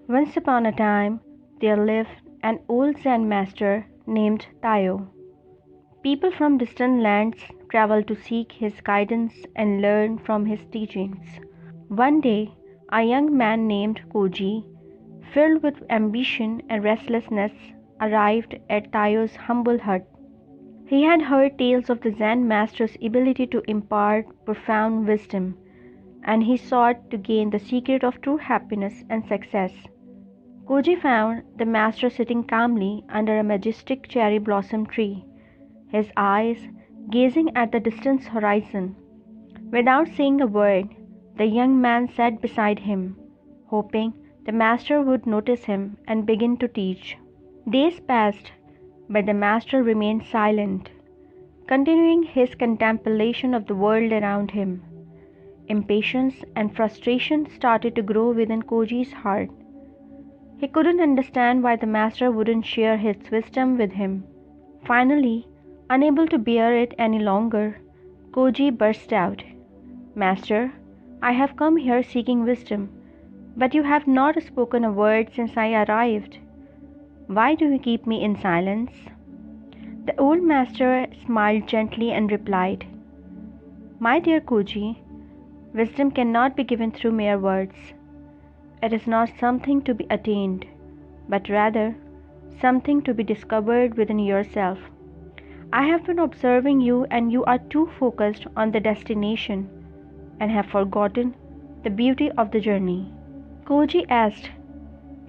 Once upon a time, there lived an old Zen master named Taiyo. People from distant lands traveled to seek his guidance and learn from his teachings. One day, a young man named Koji, filled with ambition and restlessness, arrived at Taiyo's humble hut. He had heard tales of the Zen master's ability to impart profound wisdom, and he sought to gain the secret of true happiness and success. Koji found the master sitting calmly under a majestic cherry blossom tree, his eyes gazing at the distant horizon. Without saying a word, the young man sat beside him, hoping the master would notice him and begin to teach. Days passed, but the master remained silent, continuing his contemplation of the world around him. Impatience and frustration started to grow within Koji's heart. He couldn't understand why the master wouldn't share his wisdom with him. Finally, unable to bear it any longer, Koji burst out, "Master, I have come here seeking wisdom, but you have not spoken a word since I arrived. Why do you keep me in silence?" The old master smiled gently and replied, "My dear Koji, wisdom cannot be given through mere words. It is not something to be attained, but rather something to be discovered within yourself. I have been observing you, and you are too focused on the destination and have forgotten the beauty of the journey." Koji asked,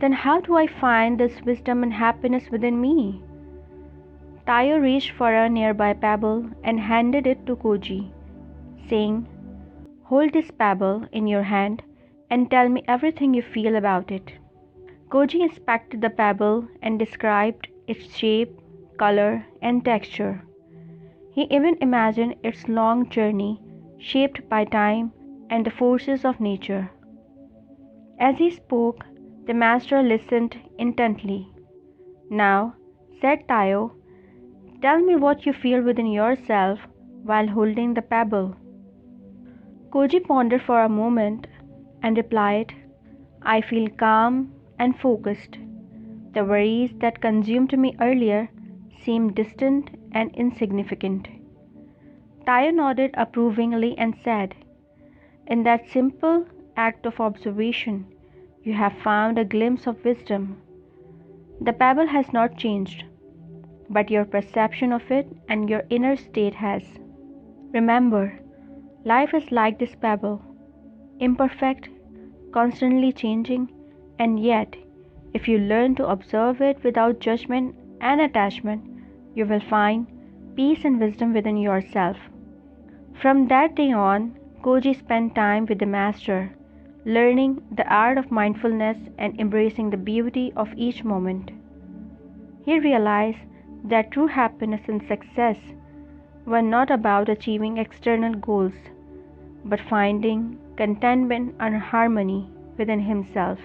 "Then how do I find this wisdom and happiness within me?" Taiyo reached for a nearby pebble and handed it to Koji, saying, "Hold this pebble in your hand and tell me everything you feel about it." Koji inspected the pebble and described its shape, color, and texture. He even imagined its long journey shaped by time and the forces of nature. As he spoke, the master listened intently. "Now," said Taiyo, "tell me what you feel within yourself while holding the pebble." Koji pondered for a moment and replied, "I feel calm and focused. The worries that consumed me earlier seem distant and insignificant." Taiyo nodded approvingly and said, "In that simple act of observation, you have found a glimpse of wisdom. The pebble has not changed, but your perception of it and your inner state has. Remember, life is like this pebble, imperfect, constantly changing, and yet, if you learn to observe it without judgment and attachment, you will find peace and wisdom within yourself." From that day on, Koji spent time with the master, learning the art of mindfulness and embracing the beauty of each moment. He realized that true happiness and success were not about achieving external goals, but finding contentment and harmony within himself.